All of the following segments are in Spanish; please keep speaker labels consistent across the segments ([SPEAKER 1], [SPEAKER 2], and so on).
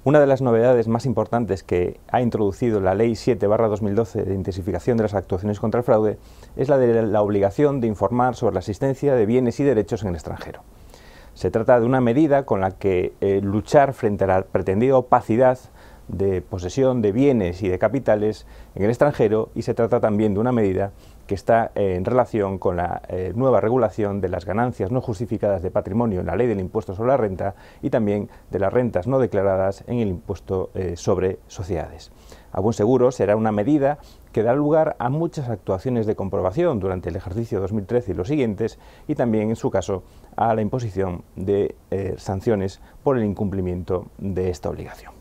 [SPEAKER 1] Una de las novedades más importantes que ha introducido la Ley 7/2012 de intensificación de las actuaciones contra el fraude es la de la obligación de informar sobre la existencia de bienes y derechos en el extranjero. Se trata de una medida con la que luchar frente a la pretendida opacidad de posesión de bienes y de capitales en el extranjero, y se trata también de una medida que está en relación con la nueva regulación de las ganancias no justificadas de patrimonio en la ley del impuesto sobre la renta y también de las rentas no declaradas en el impuesto sobre sociedades. A buen seguro será una medida que da lugar a muchas actuaciones de comprobación durante el ejercicio 2013 y los siguientes, y también en su caso a la imposición de sanciones por el incumplimiento de esta obligación.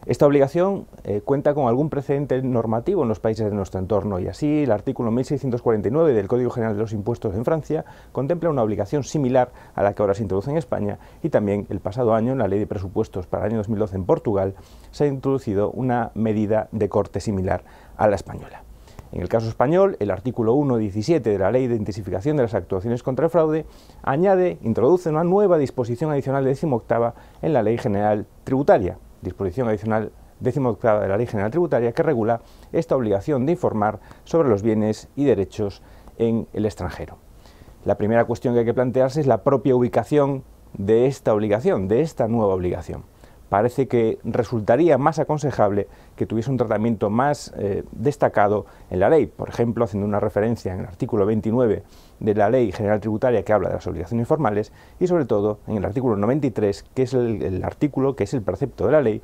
[SPEAKER 1] Esta obligación cuenta con algún precedente normativo en los países de nuestro entorno, y así el artículo 1649 del Código General de los Impuestos en Francia contempla una obligación similar a la que ahora se introduce en España, y también el pasado año en la Ley de Presupuestos para el año 2012 en Portugal se ha introducido una medida de corte similar a la española. En el caso español, el artículo 1.17 de la Ley de Intensificación de las Actuaciones contra el Fraude introduce una nueva disposición adicional 18ª en la Ley General Tributaria, disposición adicional 18ª de la Ley General Tributaria, que regula esta obligación de informar sobre los bienes y derechos en el extranjero. La primera cuestión que hay que plantearse es la propia ubicación de esta obligación, de esta nueva obligación. Parece que resultaría más aconsejable que tuviese un tratamiento más destacado en la ley, por ejemplo, haciendo una referencia en el artículo 29 de la Ley General Tributaria, que habla de las obligaciones formales, y sobre todo en el artículo 93, que es el artículo que es el precepto de la ley,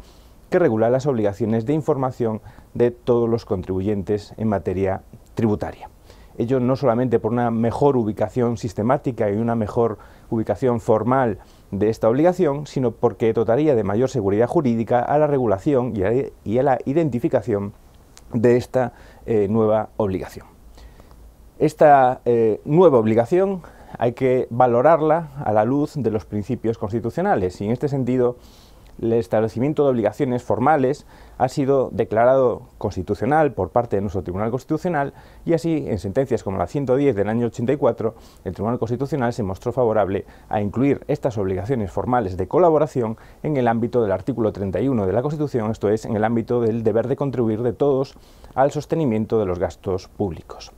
[SPEAKER 1] que regula las obligaciones de información de todos los contribuyentes en materia tributaria. Ello no solamente por una mejor ubicación sistemática y una mejor ubicación formal de esta obligación, sino porque dotaría de mayor seguridad jurídica a la regulación y a la identificación de esta nueva obligación. Esta nueva obligación hay que valorarla a la luz de los principios constitucionales, y en este sentido el establecimiento de obligaciones formales ha sido declarado constitucional por parte de nuestro Tribunal Constitucional, y así en sentencias como la 110 del año 84 el Tribunal Constitucional se mostró favorable a incluir estas obligaciones formales de colaboración en el ámbito del artículo 31 de la Constitución, esto es, en el ámbito del deber de contribuir de todos al sostenimiento de los gastos públicos.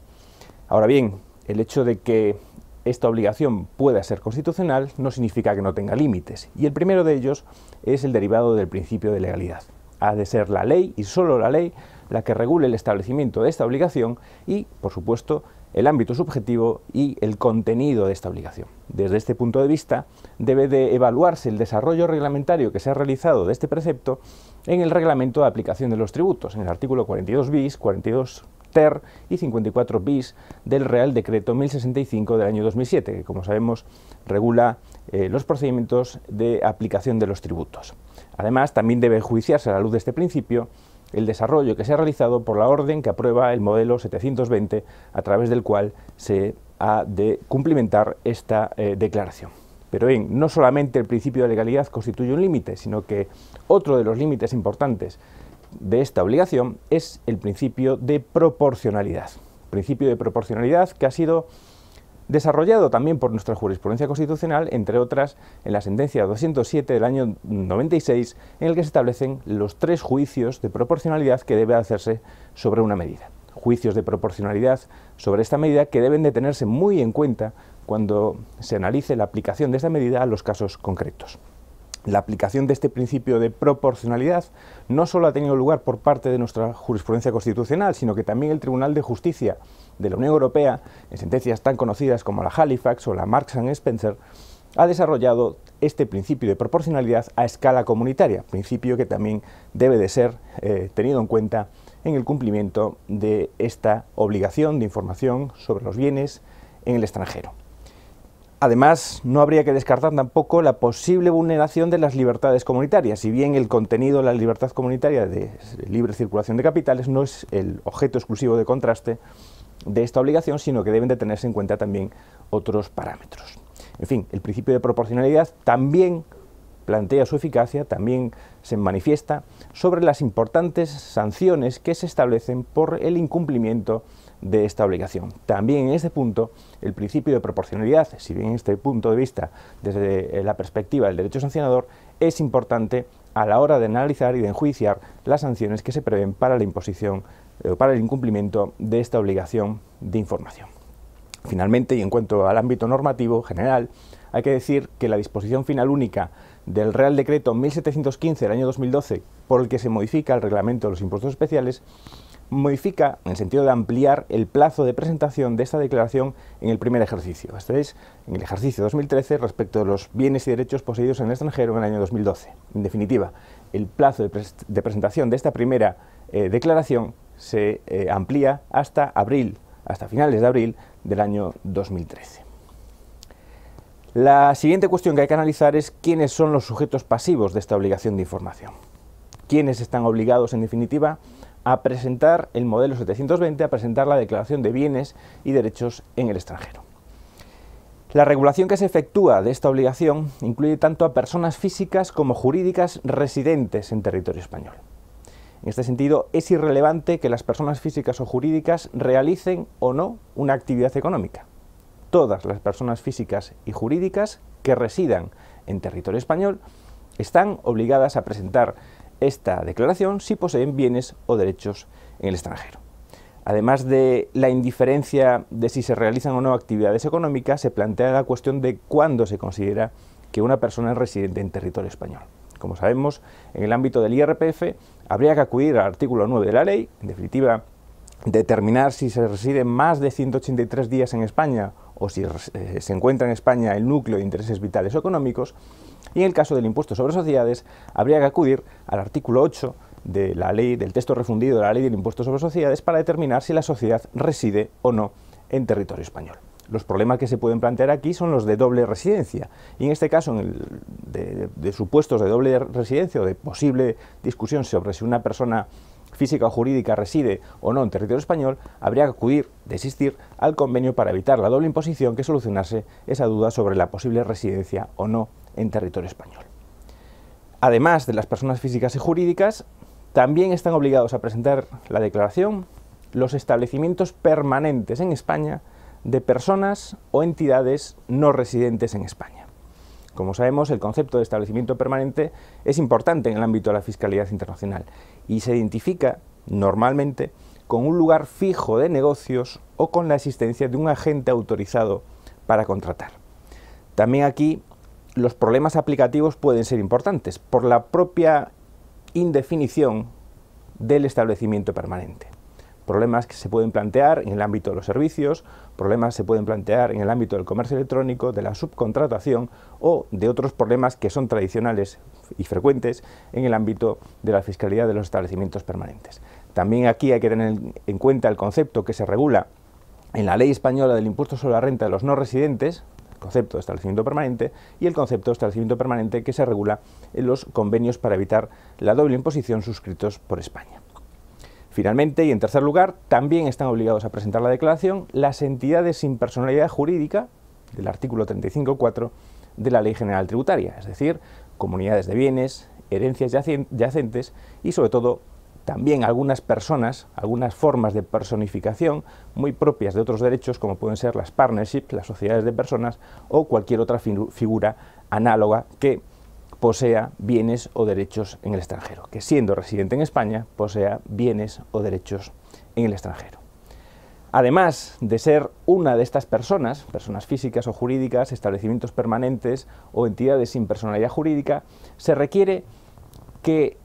[SPEAKER 1] Ahora bien, el hecho de que esta obligación pueda ser constitucional no significa que no tenga límites, y el primero de ellos es el derivado del principio de legalidad. Ha de ser la ley, y solo la ley, la que regule el establecimiento de esta obligación y, por supuesto, el ámbito subjetivo y el contenido de esta obligación. Desde este punto de vista, debe de evaluarse el desarrollo reglamentario que se ha realizado de este precepto en el Reglamento de Aplicación de los Tributos, en el artículo 42 bis, 42 ter y 54 bis del Real Decreto 1065 del año 2007, que, como sabemos, regula los procedimientos de aplicación de los tributos. Además, también debe enjuiciarse a la luz de este principio el desarrollo que se ha realizado por la orden que aprueba el modelo 720, a través del cual se ha de cumplimentar esta declaración. Pero bien, no solamente el principio de legalidad constituye un límite, sino que otro de los límites importantes de esta obligación es el principio de proporcionalidad. Principio de proporcionalidad que ha sido desarrollado también por nuestra jurisprudencia constitucional, entre otras en la sentencia 207 del año 96, en el que se establecen los 3 juicios de proporcionalidad que debe hacerse sobre una medida. Juicios de proporcionalidad sobre esta medida que deben de tenerse muy en cuenta cuando se analice la aplicación de esta medida a los casos concretos. La aplicación de este principio de proporcionalidad no solo ha tenido lugar por parte de nuestra jurisprudencia constitucional, sino que también el Tribunal de Justicia de la Unión Europea, en sentencias tan conocidas como la Halifax o la Marks & Spencer, ha desarrollado este principio de proporcionalidad a escala comunitaria, principio que también debe de ser tenido en cuenta en el cumplimiento de esta obligación de información sobre los bienes en el extranjero. Además, no habría que descartar tampoco la posible vulneración de las libertades comunitarias. Si bien el contenido de la libertad comunitaria de libre circulación de capitales no es el objeto exclusivo de contraste de esta obligación, sino que deben de tenerse en cuenta también otros parámetros. En fin, el principio de proporcionalidad también plantea su eficacia, también se manifiesta sobre las importantes sanciones que se establecen por el incumplimiento de esta obligación. También en este punto, el principio de proporcionalidad, si bien en este punto de vista, desde la perspectiva del derecho sancionador, es importante a la hora de analizar y de enjuiciar las sanciones que se prevén para la imposición o para el incumplimiento de esta obligación de información. Finalmente, y en cuanto al ámbito normativo general, hay que decir que la disposición final única del Real Decreto 1715 del año 2012, por el que se modifica el reglamento de los impuestos especiales, modifica en el sentido de ampliar el plazo de presentación de esta declaración en el primer ejercicio, esto es, en el ejercicio 2013 respecto de los bienes y derechos poseídos en el extranjero en el año 2012. En definitiva, el plazo de presentación de esta primera declaración se amplía hasta finales de abril del año 2013. La siguiente cuestión que hay que analizar es quiénes son los sujetos pasivos de esta obligación de información. ¿Quiénes están obligados, en definitiva, a presentar el modelo 720, a presentar la declaración de bienes y derechos en el extranjero? La regulación que se efectúa de esta obligación incluye tanto a personas físicas como jurídicas residentes en territorio español. En este sentido, es irrelevante que las personas físicas o jurídicas realicen o no una actividad económica. Todas las personas físicas y jurídicas que residan en territorio español están obligadas a presentar esta declaración si poseen bienes o derechos en el extranjero. Además de la indiferencia de si se realizan o no actividades económicas, se plantea la cuestión de cuándo se considera que una persona es residente en territorio español. Como sabemos, en el ámbito del IRPF habría que acudir al artículo 9 de la ley, en definitiva, determinar si se reside más de 183 días en España o si se encuentra en España el núcleo de intereses vitales o económicos, y en el caso del impuesto sobre sociedades habría que acudir al artículo 8 de la ley, del texto refundido de la ley del impuesto sobre sociedades, para determinar si la sociedad reside o no en territorio español. Los problemas que se pueden plantear aquí son los de doble residencia, y en este caso, de supuestos de doble residencia o de posible discusión sobre si una persona física o jurídica reside o no en territorio español, habría que acudir, desistir, al convenio para evitar la doble imposición que solucionase esa duda sobre la posible residencia o no en territorio español. Además de las personas físicas y jurídicas, también están obligados a presentar la declaración los establecimientos permanentes en España de personas o entidades no residentes en España. Como sabemos, el concepto de establecimiento permanente es importante en el ámbito de la fiscalidad internacional y se identifica normalmente con un lugar fijo de negocios o con la existencia de un agente autorizado para contratar. También aquí los problemas aplicativos pueden ser importantes por la propia indefinición del establecimiento permanente. Problemas que se pueden plantear en el ámbito de los servicios, problemas se pueden plantear en el ámbito del comercio electrónico, de la subcontratación o de otros problemas que son tradicionales y frecuentes en el ámbito de la fiscalidad de los establecimientos permanentes. También aquí hay que tener en cuenta el concepto que se regula en la Ley Española del Impuesto sobre la Renta de los No Residentes, el concepto de establecimiento permanente, y el concepto de establecimiento permanente que se regula en los convenios para evitar la doble imposición suscritos por España. Finalmente, y en tercer lugar, también están obligados a presentar la declaración las entidades sin personalidad jurídica del artículo 35.4 de la Ley General Tributaria, es decir, comunidades de bienes, herencias yacentes y, sobre todo, también algunas personas, algunas formas de personificación muy propias de otros derechos, como pueden ser las partnerships, las sociedades de personas o cualquier otra figura análoga que posea bienes o derechos en el extranjero, que siendo residente en España posea bienes o derechos en el extranjero. Además de ser una de estas personas, personas físicas o jurídicas, establecimientos permanentes o entidades sin personalidad jurídica, se requiere que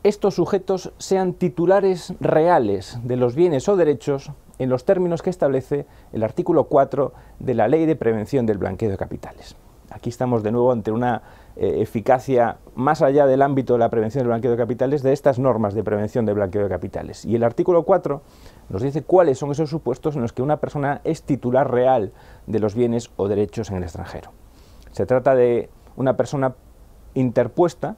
[SPEAKER 1] estos sujetos sean titulares reales de los bienes o derechos en los términos que establece el artículo 4 de la Ley de Prevención del Blanqueo de Capitales. Aquí estamos de nuevo ante una eficacia más allá del ámbito de la prevención del blanqueo de capitales de estas normas de prevención del blanqueo de capitales. Y el artículo 4 nos dice cuáles son esos supuestos en los que una persona es titular real de los bienes o derechos en el extranjero. Se trata de una persona interpuesta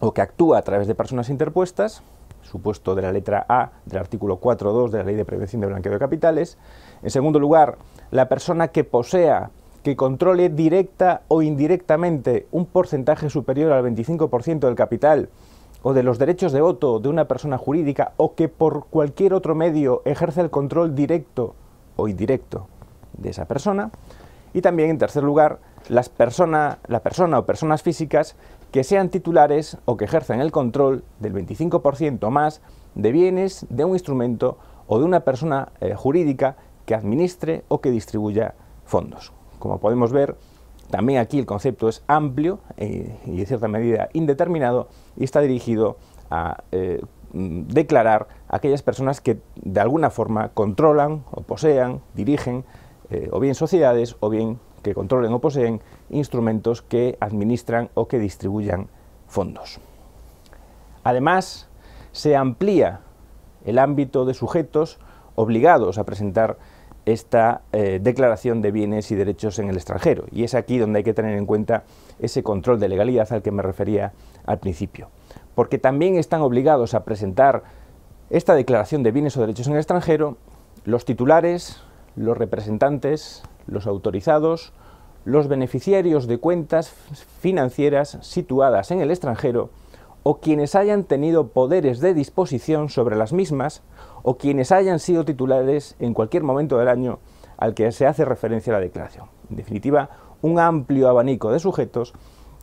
[SPEAKER 1] o que actúa a través de personas interpuestas, supuesto de la letra A del artículo 4.2 de la Ley de Prevención del Blanqueo de Capitales. En segundo lugar, la persona que posea, que controle directa o indirectamente un porcentaje superior al 25% del capital o de los derechos de voto de una persona jurídica o que por cualquier otro medio ejerce el control directo o indirecto de esa persona. Y también, en tercer lugar, la persona o personas físicas que sean titulares o que ejerzan el control del 25% o más de bienes de un instrumento o de una persona jurídica que administre o que distribuya fondos. Como podemos ver, también aquí el concepto es amplio y en cierta medida indeterminado y está dirigido a declarar a aquellas personas que de alguna forma controlan o posean, dirigen o bien sociedades o bien que controlen o poseen instrumentos que administran o que distribuyan fondos. Además, se amplía el ámbito de sujetos obligados a presentar esta declaración de bienes y derechos en el extranjero, y es aquí donde hay que tener en cuenta ese control de legalidad al que me refería al principio, porque también están obligados a presentar esta declaración de bienes o derechos en el extranjero los titulares, los representantes, los autorizados, los beneficiarios de cuentas financieras situadas en el extranjero o quienes hayan tenido poderes de disposición sobre las mismas o quienes hayan sido titulares en cualquier momento del año al que se hace referencia a la declaración. En definitiva, un amplio abanico de sujetos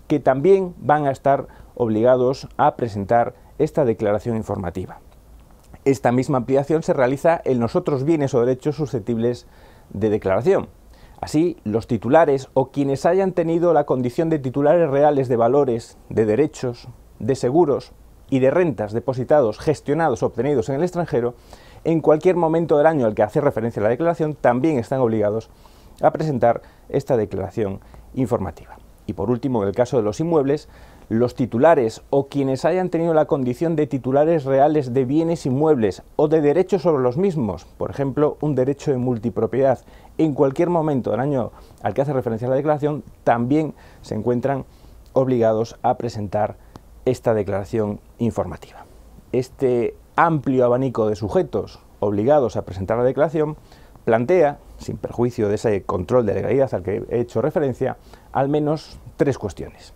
[SPEAKER 1] que también van a estar obligados a presentar esta declaración informativa. Esta misma ampliación se realiza en los otros bienes o derechos susceptibles de declaración. Así, los titulares o quienes hayan tenido la condición de titulares reales de valores, de derechos, de seguros y de rentas depositados, gestionados o obtenidos en el extranjero, en cualquier momento del año al que hace referencia la declaración, también están obligados a presentar esta declaración informativa. Y por último, en el caso de los inmuebles, los titulares o quienes hayan tenido la condición de titulares reales de bienes inmuebles o de derechos sobre los mismos, por ejemplo, un derecho de multipropiedad, en cualquier momento del año al que hace referencia la declaración, también se encuentran obligados a presentar esta declaración informativa. Este amplio abanico de sujetos obligados a presentar la declaración plantea, sin perjuicio de ese control de legalidad al que he hecho referencia, al menos tres cuestiones.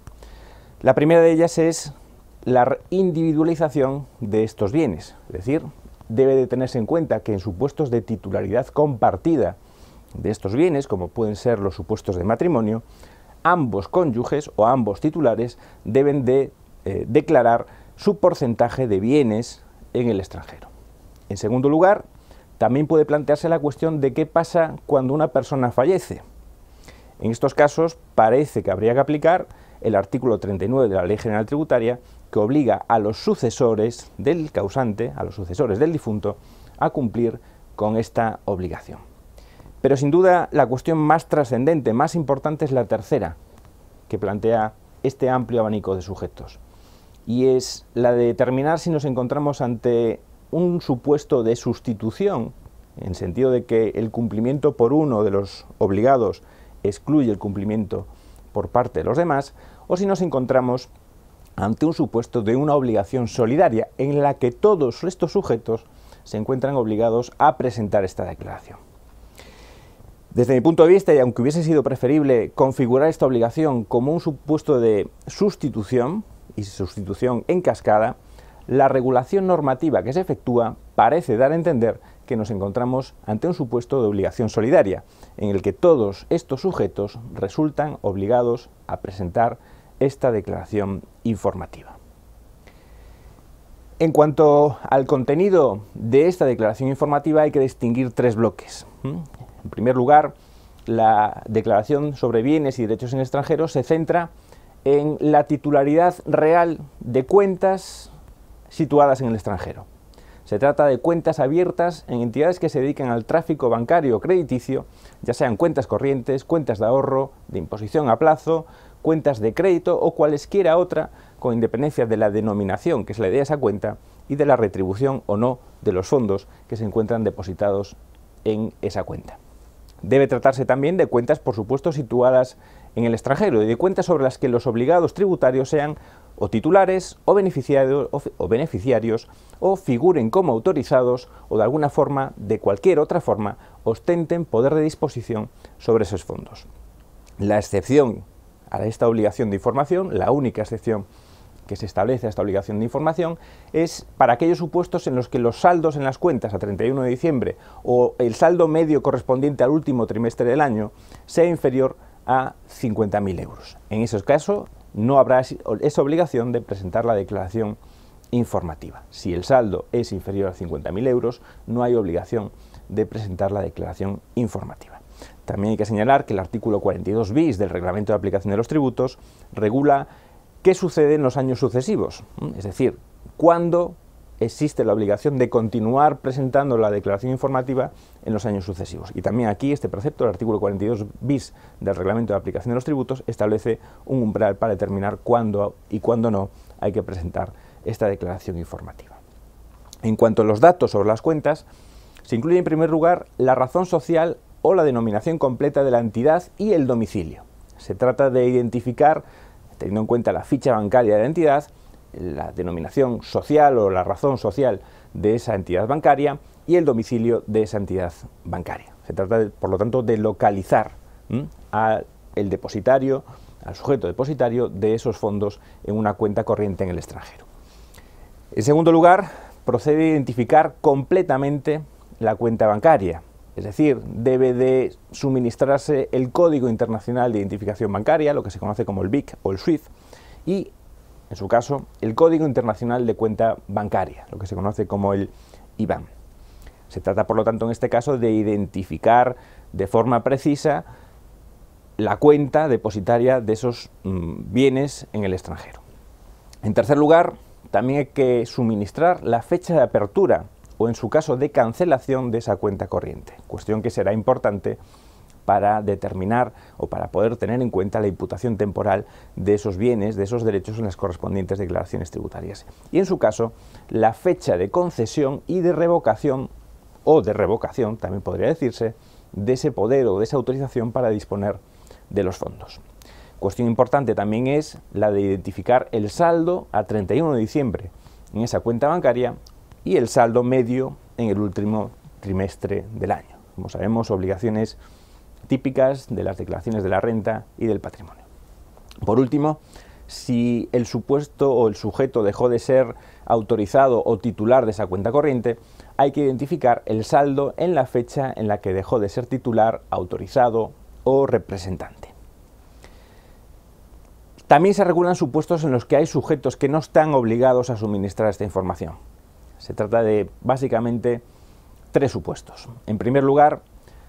[SPEAKER 1] La primera de ellas es la individualización de estos bienes, es decir, debe de tenerse en cuenta que en supuestos de titularidad compartida de estos bienes, como pueden ser los supuestos de matrimonio, ambos cónyuges o ambos titulares deben de declarar su porcentaje de bienes en el extranjero. En segundo lugar, también puede plantearse la cuestión de qué pasa cuando una persona fallece. En estos casos parece que habría que aplicar el artículo 39 de la Ley General Tributaria, que obliga a los sucesores del causante, a los sucesores del difunto, a cumplir con esta obligación. Pero sin duda la cuestión más trascendente, más importante, es la tercera, que plantea este amplio abanico de sujetos, y es la de determinar si nos encontramos ante un supuesto de sustitución, en sentido de que el cumplimiento por uno de los obligados excluye el cumplimiento por parte de los demás, o si nos encontramos ante un supuesto de una obligación solidaria en la que todos estos sujetos se encuentran obligados a presentar esta declaración. Desde mi punto de vista, y aunque hubiese sido preferible configurar esta obligación como un supuesto de sustitución y sustitución en cascada, la regulación normativa que se efectúa parece dar a entender que nos encontramos ante un supuesto de obligación solidaria, en el que todos estos sujetos resultan obligados a presentar esta declaración informativa. En cuanto al contenido de esta declaración informativa, hay que distinguir tres bloques. En primer lugar, la declaración sobre bienes y derechos en extranjero se centra en la titularidad real de cuentas situadas en el extranjero. Se trata de cuentas abiertas en entidades que se dedican al tráfico bancario o crediticio, ya sean cuentas corrientes, cuentas de ahorro, de imposición a plazo, cuentas de crédito o cualesquiera otra, con independencia de la denominación que se le dé a esa cuenta y de la retribución o no de los fondos que se encuentran depositados en esa cuenta. Debe tratarse también de cuentas, por supuesto, situadas en el extranjero y de cuentas sobre las que los obligados tributarios sean o titulares o beneficiarios o figuren como autorizados o de alguna forma, de cualquier otra forma, ostenten poder de disposición sobre esos fondos. La excepción a esta obligación de información, la única excepción que se establece a esta obligación de información, es para aquellos supuestos en los que los saldos en las cuentas a 31 de diciembre o el saldo medio correspondiente al último trimestre del año sea inferior a 50.000 euros. En esos casos, no habrá esa obligación de presentar la declaración informativa. Si el saldo es inferior a 50.000 euros, no hay obligación de presentar la declaración informativa. También hay que señalar que el artículo 42 bis del Reglamento de Aplicación de los Tributos regula qué sucede en los años sucesivos, es decir, cuándo existe la obligación de continuar presentando la declaración informativa en los años sucesivos. Y también aquí este precepto, el artículo 42 bis del Reglamento de Aplicación de los Tributos, establece un umbral para determinar cuándo y cuándo no hay que presentar esta declaración informativa. En cuanto a los datos sobre las cuentas, se incluye en primer lugar la razón social o la denominación completa de la entidad y el domicilio. Se trata de identificar, teniendo en cuenta la ficha bancaria de la entidad, la denominación social o la razón social de esa entidad bancaria y el domicilio de esa entidad bancaria. Se trata, por lo tanto, de localizar al depositario, al sujeto depositario de esos fondos en una cuenta corriente en el extranjero. En segundo lugar, procede a identificar completamente la cuenta bancaria, es decir, debe de suministrarse el Código Internacional de Identificación Bancaria, lo que se conoce como el BIC o el SWIFT, y en su caso, el Código Internacional de Cuenta Bancaria, lo que se conoce como el IBAN. Se trata, por lo tanto, en este caso, de identificar de forma precisa la cuenta depositaria de esos bienes en el extranjero. En tercer lugar, también hay que suministrar la fecha de apertura o, en su caso, de cancelación de esa cuenta corriente, cuestión que será importante para determinar o para poder tener en cuenta la imputación temporal de esos bienes, de esos derechos en las correspondientes declaraciones tributarias. Y en su caso, la fecha de concesión y de revocación, o de revocación, también podría decirse, de ese poder o de esa autorización para disponer de los fondos. Cuestión importante también es la de identificar el saldo a 31 de diciembre en esa cuenta bancaria y el saldo medio en el último trimestre del año. Como sabemos, obligaciones típicas de las declaraciones de la renta y del patrimonio. Por último, si el supuesto o el sujeto dejó de ser autorizado o titular de esa cuenta corriente, hay que identificar el saldo en la fecha en la que dejó de ser titular, autorizado o representante. También se regulan supuestos en los que hay sujetos que no están obligados a suministrar esta información. Se trata de, básicamente, tres supuestos. En primer lugar,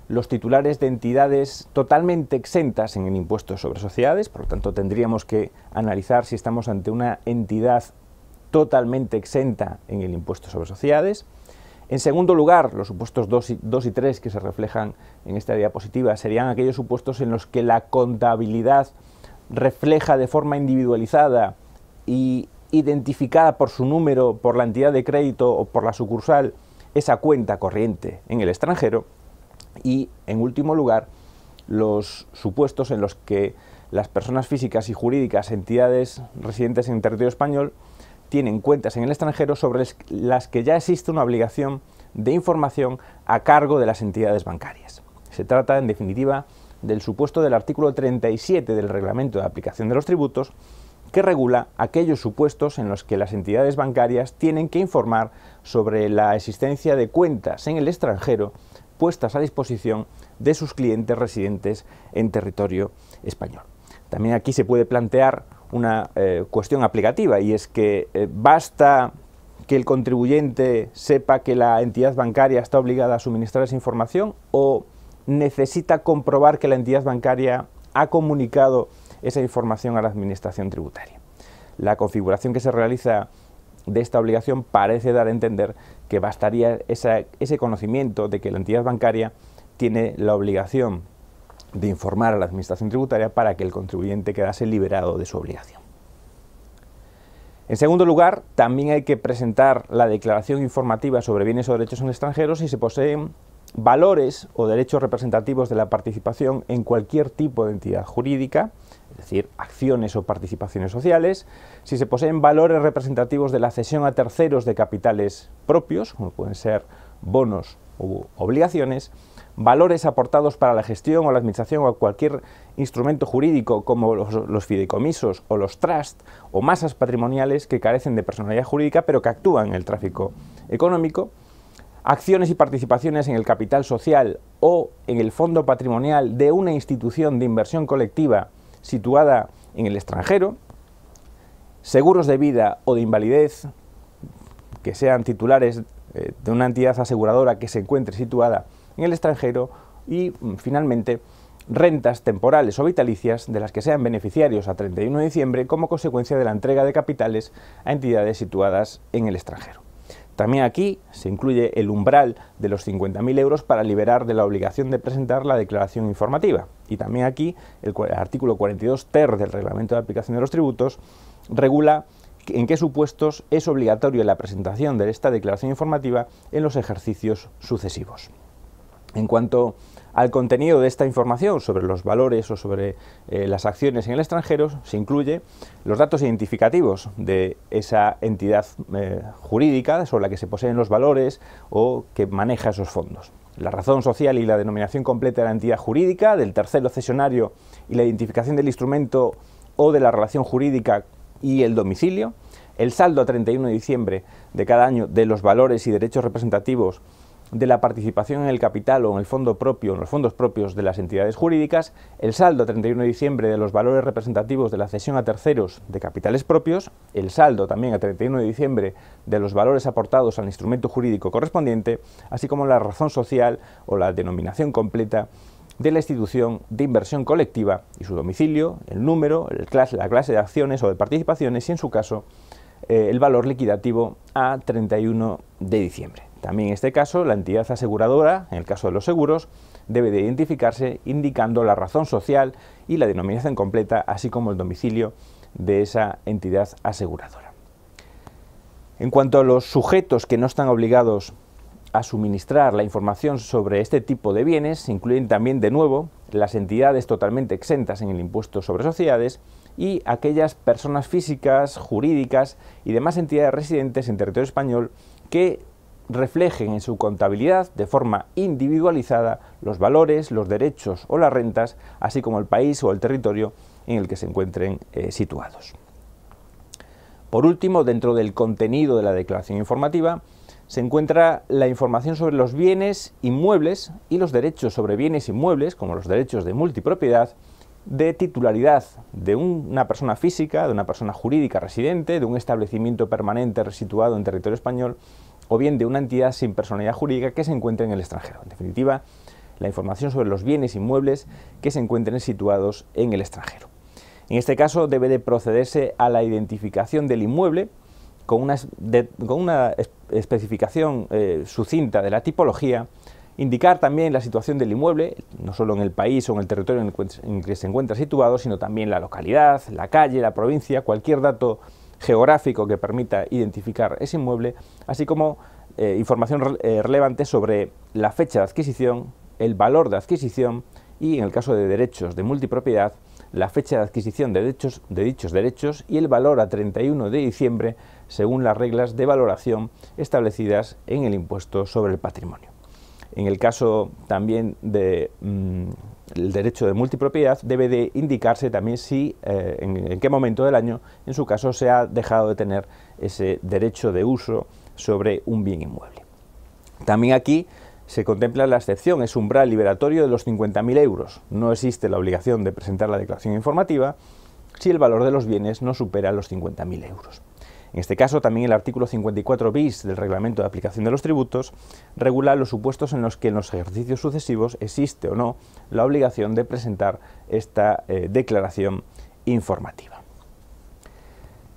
[SPEAKER 1] los titulares de entidades totalmente exentas en el impuesto sobre sociedades, por lo tanto tendríamos que analizar si estamos ante una entidad totalmente exenta en el impuesto sobre sociedades. En segundo lugar, los supuestos 2 y 3 que se reflejan en esta diapositiva serían aquellos supuestos en los que la contabilidad refleja de forma individualizada y identificada por su número, por la entidad de crédito o por la sucursal, esa cuenta corriente en el extranjero. Y, en último lugar, los supuestos en los que las personas físicas y jurídicas, entidades residentes en el territorio español, tienen cuentas en el extranjero sobre las que ya existe una obligación de información a cargo de las entidades bancarias. Se trata, en definitiva, del supuesto del artículo 37 del Reglamento de Aplicación de los Tributos, que regula aquellos supuestos en los que las entidades bancarias tienen que informar sobre la existencia de cuentas en el extranjero puestas a disposición de sus clientes residentes en territorio español. También aquí se puede plantear una cuestión aplicativa, y es que basta que el contribuyente sepa que la entidad bancaria está obligada a suministrar esa información, o necesita comprobar que la entidad bancaria ha comunicado esa información a la Administración tributaria. La configuración que se realiza de esta obligación parece dar a entender que bastaría ese conocimiento de que la entidad bancaria tiene la obligación de informar a la Administración tributaria para que el contribuyente quedase liberado de su obligación. En segundo lugar, también hay que presentar la declaración informativa sobre bienes o derechos en extranjeros si se poseen valores o derechos representativos de la participación en cualquier tipo de entidad jurídica, es decir, acciones o participaciones sociales, si se poseen valores representativos de la cesión a terceros de capitales propios, como pueden ser bonos u obligaciones, valores aportados para la gestión o la administración o cualquier instrumento jurídico como los fideicomisos o los trusts o masas patrimoniales que carecen de personalidad jurídica pero que actúan en el tráfico económico, acciones y participaciones en el capital social o en el fondo patrimonial de una institución de inversión colectiva situada en el extranjero, seguros de vida o de invalidez que sean titulares de una entidad aseguradora que se encuentre situada en el extranjero y, finalmente, rentas temporales o vitalicias de las que sean beneficiarios a 31 de diciembre como consecuencia de la entrega de capitales a entidades situadas en el extranjero. También aquí se incluye el umbral de los 50.000 euros para liberar de la obligación de presentar la declaración informativa. Y también aquí el artículo 42 ter del Reglamento de Aplicación de los Tributos regula en qué supuestos es obligatoria la presentación de esta declaración informativa en los ejercicios sucesivos. En cuanto al contenido de esta información sobre los valores o sobre las acciones en el extranjero, se incluye los datos identificativos de esa entidad jurídica sobre la que se poseen los valores o que maneja esos fondos. La razón social y la denominación completa de la entidad jurídica, del tercero cesionario y la identificación del instrumento o de la relación jurídica y el domicilio, el saldo a 31 de diciembre de cada año de los valores y derechos representativos de la participación en el capital o en el fondo propio, en los fondos propios de las entidades jurídicas, el saldo a 31 de diciembre de los valores representativos de la cesión a terceros de capitales propios, el saldo también a 31 de diciembre de los valores aportados al instrumento jurídico correspondiente, así como la razón social o la denominación completa de la institución de inversión colectiva y su domicilio, el número, la clase de acciones o de participaciones y, en su caso, el valor liquidativo a 31 de diciembre. También en este caso, la entidad aseguradora, en el caso de los seguros, debe de identificarse indicando la razón social y la denominación completa, así como el domicilio de esa entidad aseguradora. En cuanto a los sujetos que no están obligados a suministrar la información sobre este tipo de bienes, se incluyen también, de nuevo, las entidades totalmente exentas en el impuesto sobre sociedades y aquellas personas físicas, jurídicas y demás entidades residentes en territorio español que reflejen en su contabilidad de forma individualizada los valores, los derechos o las rentas, así como el país o el territorio en el que se encuentren situados. Por último, dentro del contenido de la declaración informativa, se encuentra la información sobre los bienes inmuebles y los derechos sobre bienes inmuebles, como los derechos de multipropiedad, de titularidad de una persona física, de una persona jurídica residente, de un establecimiento permanente situado en territorio español, o bien de una entidad sin personalidad jurídica que se encuentre en el extranjero. En definitiva, la información sobre los bienes inmuebles que se encuentren situados en el extranjero. En este caso, debe de procederse a la identificación del inmueble con una especificación sucinta de la tipología, indicar también la situación del inmueble, no solo en el país o en el territorio en el que se encuentra situado, sino también la localidad, la calle, la provincia, cualquier dato geográfico que permita identificar ese inmueble, así como información relevante sobre la fecha de adquisición, el valor de adquisición y, en el caso de derechos de multipropiedad, la fecha de adquisición de dichos derechos y el valor a 31 de diciembre según las reglas de valoración establecidas en el impuesto sobre el patrimonio. En el caso también del derecho de multipropiedad, debe de indicarse también si, en qué momento del año, en su caso, se ha dejado de tener ese derecho de uso sobre un bien inmueble. También aquí se contempla la excepción, es umbral liberatorio de los 50.000 euros. No existe la obligación de presentar la declaración informativa si el valor de los bienes no supera los 50.000 euros. En este caso, también el artículo 54 bis del Reglamento de Aplicación de los Tributos regula los supuestos en los que en los ejercicios sucesivos existe o no la obligación de presentar esta declaración informativa.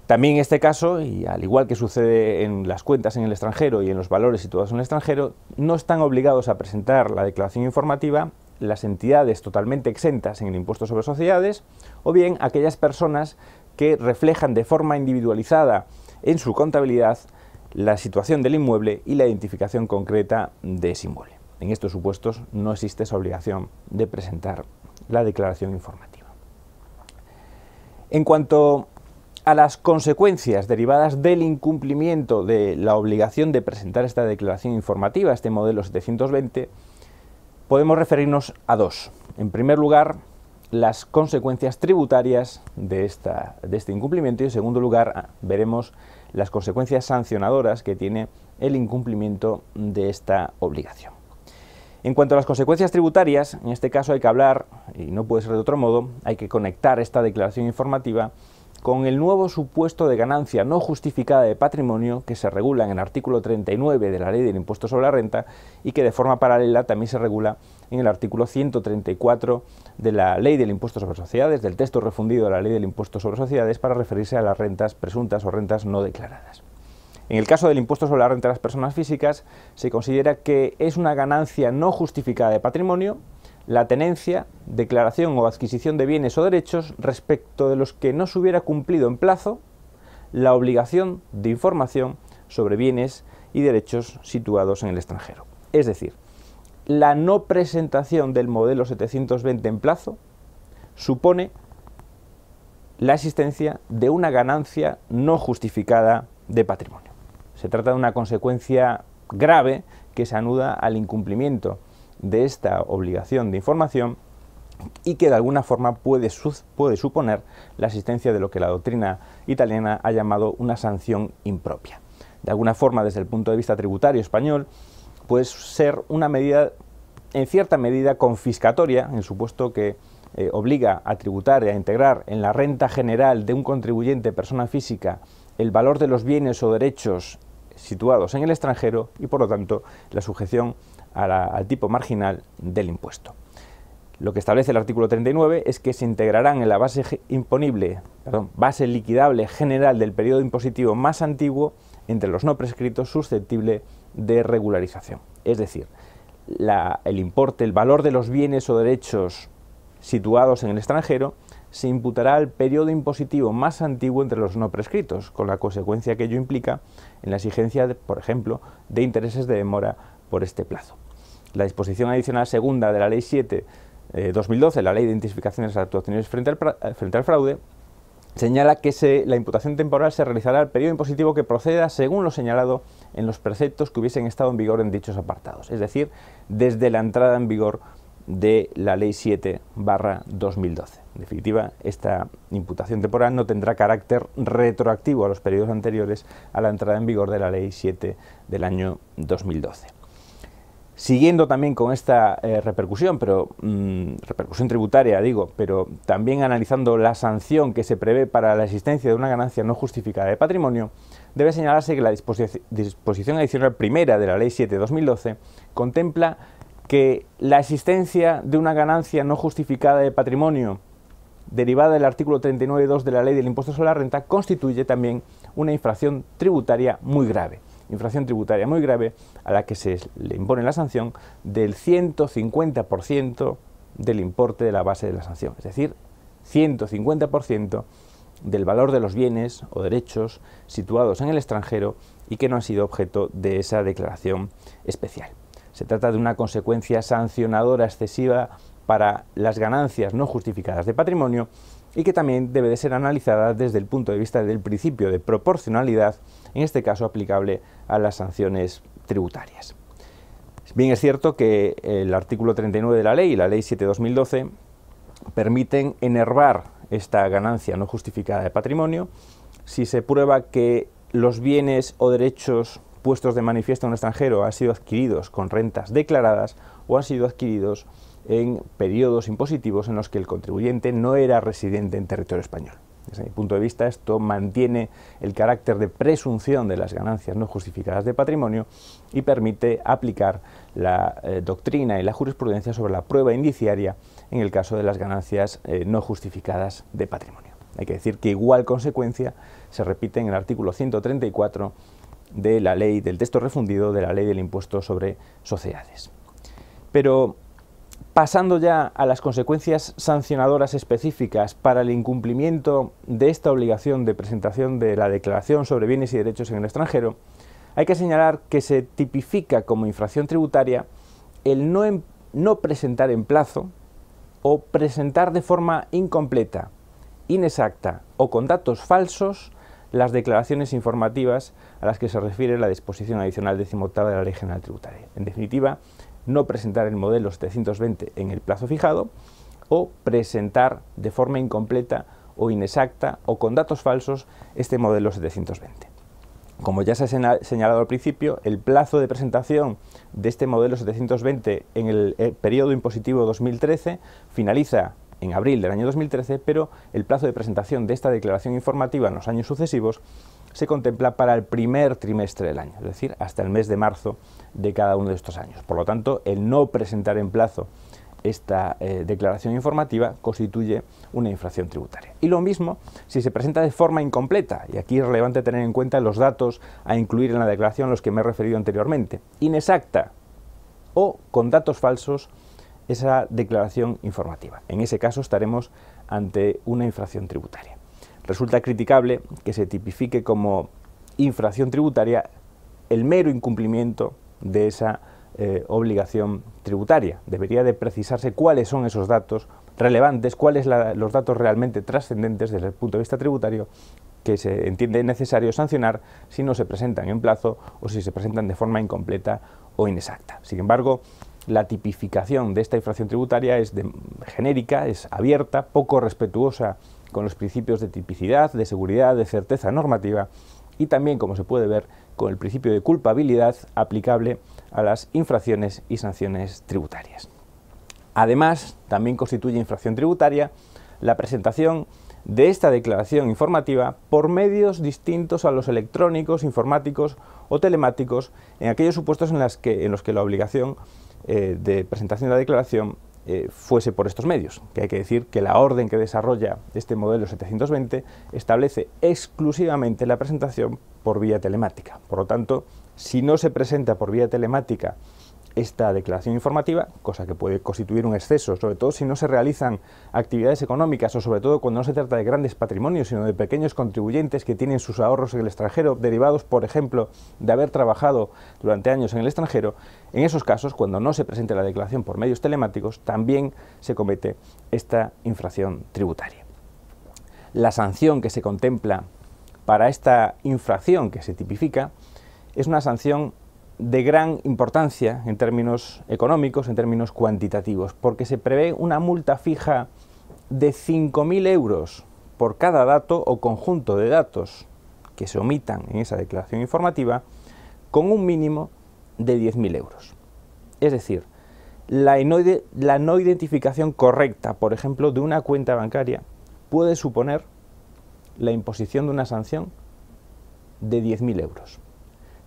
[SPEAKER 1] También en este caso, y al igual que sucede en las cuentas en el extranjero y en los valores situados en el extranjero, no están obligados a presentar la declaración informativa las entidades totalmente exentas en el impuesto sobre sociedades o bien aquellas personas que reflejan de forma individualizada en su contabilidad la situación del inmueble y la identificación concreta de ese inmueble. En estos supuestos no existe esa obligación de presentar la declaración informativa. En cuanto a las consecuencias derivadas del incumplimiento de la obligación de presentar esta declaración informativa, este modelo 720, podemos referirnos a dos. En primer lugar, las consecuencias tributarias de este incumplimiento y, en segundo lugar, veremos las consecuencias sancionadoras que tiene el incumplimiento de esta obligación. En cuanto a las consecuencias tributarias, en este caso hay que hablar, y no puede ser de otro modo, hay que conectar esta declaración informativa con el nuevo supuesto de ganancia no justificada de patrimonio que se regula en el artículo 39 de la Ley del Impuesto sobre la Renta y que de forma paralela también se regula en el artículo 134 de la Ley del Impuesto sobre Sociedades, del texto refundido de la Ley del Impuesto sobre Sociedades, para referirse a las rentas presuntas o rentas no declaradas. En el caso del impuesto sobre la renta de las personas físicas, se considera que es una ganancia no justificada de patrimonio la tenencia, declaración o adquisición de bienes o derechos respecto de los que no se hubiera cumplido en plazo la obligación de información sobre bienes y derechos situados en el extranjero. Es decir, la no presentación del modelo 720 en plazo supone la existencia de una ganancia no justificada de patrimonio. Se trata de una consecuencia grave que se anuda al incumplimiento de esta obligación de información y que de alguna forma puede suponer la existencia de lo que la doctrina italiana ha llamado una sanción impropia. De alguna forma, desde el punto de vista tributario español, puede ser una medida, en cierta medida, confiscatoria, en el supuesto que obliga a tributar y a integrar en la renta general de un contribuyente persona física el valor de los bienes o derechos situados en el extranjero y, por lo tanto, la sujeción al tipo marginal del impuesto. Lo que establece el artículo 39 es que se integrarán en la base liquidable general del periodo impositivo más antiguo entre los no prescritos susceptible de regularización. Es decir, el importe, el valor de los bienes o derechos situados en el extranjero se imputará al periodo impositivo más antiguo entre los no prescritos, con la consecuencia que ello implica en la exigencia, por ejemplo, de intereses de demora por este plazo. La disposición adicional segunda de la Ley 7/2012, la Ley de Intensificación de las Actuaciones frente al fraude, señala que la imputación temporal se realizará al periodo impositivo que proceda según lo señalado en los preceptos que hubiesen estado en vigor en dichos apartados, es decir, desde la entrada en vigor de la Ley 7/2012. En definitiva, esta imputación temporal no tendrá carácter retroactivo a los periodos anteriores a la entrada en vigor de la Ley 7 del año 2012. Siguiendo también con esta repercusión tributaria, pero también analizando la sanción que se prevé para la existencia de una ganancia no justificada de patrimonio, debe señalarse que la disposición adicional primera de la Ley 7/2012 contempla que la existencia de una ganancia no justificada de patrimonio derivada del artículo 39.2 de la Ley del Impuesto sobre la Renta constituye también una infracción tributaria muy grave. A la que se le impone la sanción del 150% del importe de la base de la sanción, es decir, 150% del valor de los bienes o derechos situados en el extranjero y que no han sido objeto de esa declaración especial. Se trata de una consecuencia sancionadora excesiva para las ganancias no justificadas de patrimonio y que también debe de ser analizada desde el punto de vista del principio de proporcionalidad, en este caso aplicable a las sanciones tributarias. Bien es cierto que el artículo 39 de la ley y la Ley 7/2012 permiten enervar esta ganancia no justificada de patrimonio si se prueba que los bienes o derechos puestos de manifiesto en el extranjero han sido adquiridos con rentas declaradas o han sido adquiridos en periodos impositivos en los que el contribuyente no era residente en territorio español. Desde mi punto de vista, esto mantiene el carácter de presunción de las ganancias no justificadas de patrimonio y permite aplicar la doctrina y la jurisprudencia sobre la prueba indiciaria en el caso de las ganancias no justificadas de patrimonio. Hay que decir que igual consecuencia se repite en el artículo 134 de la ley, del texto refundido de la Ley del Impuesto sobre Sociedades. Pero pasando ya a las consecuencias sancionadoras específicas para el incumplimiento de esta obligación de presentación de la declaración sobre bienes y derechos en el extranjero, hay que señalar que se tipifica como infracción tributaria el no presentar en plazo o presentar de forma incompleta, inexacta o con datos falsos las declaraciones informativas a las que se refiere la disposición adicional 18ª de la Ley General Tributaria. En definitiva, no presentar el modelo 720 en el plazo fijado o presentar de forma incompleta o inexacta o con datos falsos este modelo 720. Como ya se ha señalado al principio, el plazo de presentación de este modelo 720 en el periodo impositivo 2013 finaliza en abril del año 2013, pero el plazo de presentación de esta declaración informativa en los años sucesivos se contempla para el primer trimestre del año, es decir, hasta el mes de marzo de cada uno de estos años. Por lo tanto, el no presentar en plazo esta declaración informativa constituye una infracción tributaria. Y lo mismo si se presenta de forma incompleta, y aquí es relevante tener en cuenta los datos a incluir en la declaración a los que me he referido anteriormente, inexacta o con datos falsos esa declaración informativa. En ese caso estaremos ante una infracción tributaria. Resulta criticable que se tipifique como infracción tributaria el mero incumplimiento de esa obligación tributaria. Debería de precisarse cuáles son esos datos relevantes, cuáles los datos realmente trascendentes desde el punto de vista tributario que se entiende necesario sancionar si no se presentan en plazo o si se presentan de forma incompleta o inexacta. Sin embargo, la tipificación de esta infracción tributaria es genérica, es abierta, poco respetuosa con los principios de tipicidad, de seguridad, de certeza normativa y también, como se puede ver, con el principio de culpabilidad aplicable a las infracciones y sanciones tributarias. Además, también constituye infracción tributaria la presentación de esta declaración informativa por medios distintos a los electrónicos, informáticos o telemáticos en aquellos supuestos en los que la obligación de presentación de la declaración fuese por estos medios, que hay que decir que la orden que desarrolla este modelo 720 establece exclusivamente la presentación por vía telemática. Por lo tanto, si no se presenta por vía telemática esta declaración informativa, cosa que puede constituir un exceso, sobre todo si no se realizan actividades económicas o sobre todo cuando no se trata de grandes patrimonios, sino de pequeños contribuyentes que tienen sus ahorros en el extranjero, derivados, por ejemplo, de haber trabajado durante años en el extranjero. En esos casos, cuando no se presente la declaración por medios telemáticos, también se comete esta infracción tributaria. La sanción que se contempla para esta infracción que se tipifica es una sanción de gran importancia en términos económicos, en términos cuantitativos, porque se prevé una multa fija de 5.000 euros por cada dato o conjunto de datos que se omitan en esa declaración informativa, con un mínimo de 10.000 euros. Es decir, la no identificación correcta, por ejemplo, de una cuenta bancaria puede suponer la imposición de una sanción de 10.000 euros.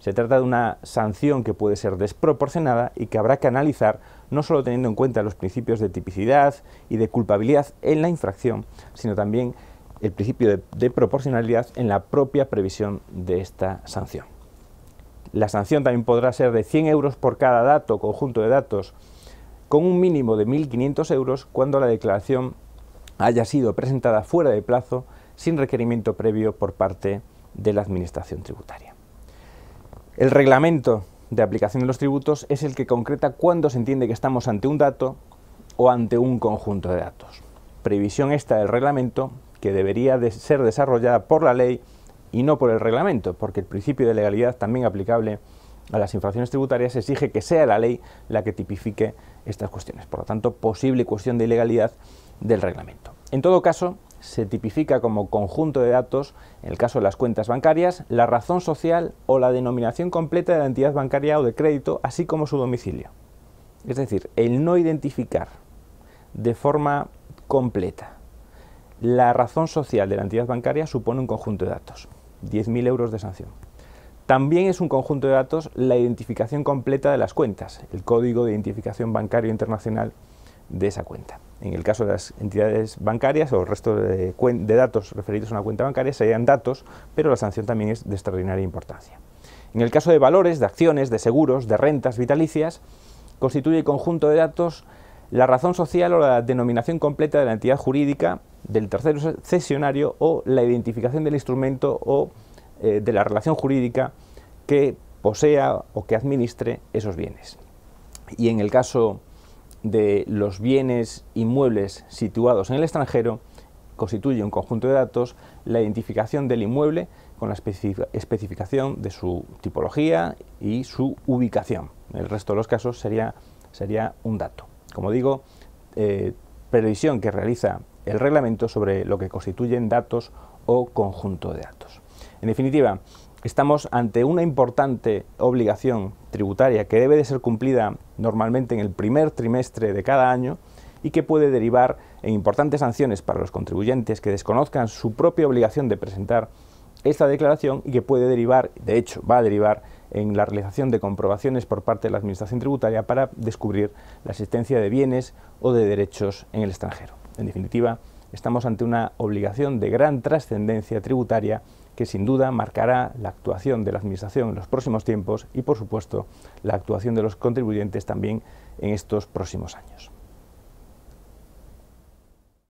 [SPEAKER 1] Se trata de una sanción que puede ser desproporcionada y que habrá que analizar no solo teniendo en cuenta los principios de tipicidad y de culpabilidad en la infracción, sino también el principio de proporcionalidad en la propia previsión de esta sanción. La sanción también podrá ser de 100 euros por cada dato o conjunto de datos, con un mínimo de 1.500 euros cuando la declaración haya sido presentada fuera de plazo sin requerimiento previo por parte de la Administración tributaria. El reglamento de aplicación de los tributos es el que concreta cuándo se entiende que estamos ante un dato o ante un conjunto de datos. Previsión esta del reglamento que debería de ser desarrollada por la ley y no por el reglamento, porque el principio de legalidad también aplicable a las infracciones tributarias exige que sea la ley la que tipifique estas cuestiones. Por lo tanto, posible cuestión de ilegalidad del reglamento. En todo caso, se tipifica como conjunto de datos, en el caso de las cuentas bancarias, la razón social o la denominación completa de la entidad bancaria o de crédito, así como su domicilio. Es decir, el no identificar de forma completa la razón social de la entidad bancaria supone un conjunto de datos, 10.000 euros de sanción. También es un conjunto de datos la identificación completa de las cuentas, el código de identificación bancario internacional de esa cuenta. En el caso de las entidades bancarias o el resto de datos referidos a una cuenta bancaria serían datos, pero la sanción también es de extraordinaria importancia. En el caso de valores, de acciones, de seguros, de rentas vitalicias, constituye el conjunto de datos la razón social o la denominación completa de la entidad jurídica, del tercero cesionario o la identificación del instrumento o de la relación jurídica que posea o que administre esos bienes. Y en el caso de los bienes inmuebles situados en el extranjero, constituye un conjunto de datos la identificación del inmueble con la especificación de su tipología y su ubicación. En el resto de los casos sería un dato. Como digo, previsión que realiza el reglamento sobre lo que constituyen datos o conjunto de datos. En definitiva, estamos ante una importante obligación tributaria que debe de ser cumplida normalmente en el primer trimestre de cada año y que puede derivar en importantes sanciones para los contribuyentes que desconozcan su propia obligación de presentar esta declaración y que puede derivar, de hecho va a derivar, en la realización de comprobaciones por parte de la Administración tributaria para descubrir la existencia de bienes o de derechos en el extranjero. En definitiva, estamos ante una obligación de gran trascendencia tributaria que sin duda marcará la actuación de la Administración en los próximos tiempos y, por supuesto, la actuación de los contribuyentes también en estos próximos años.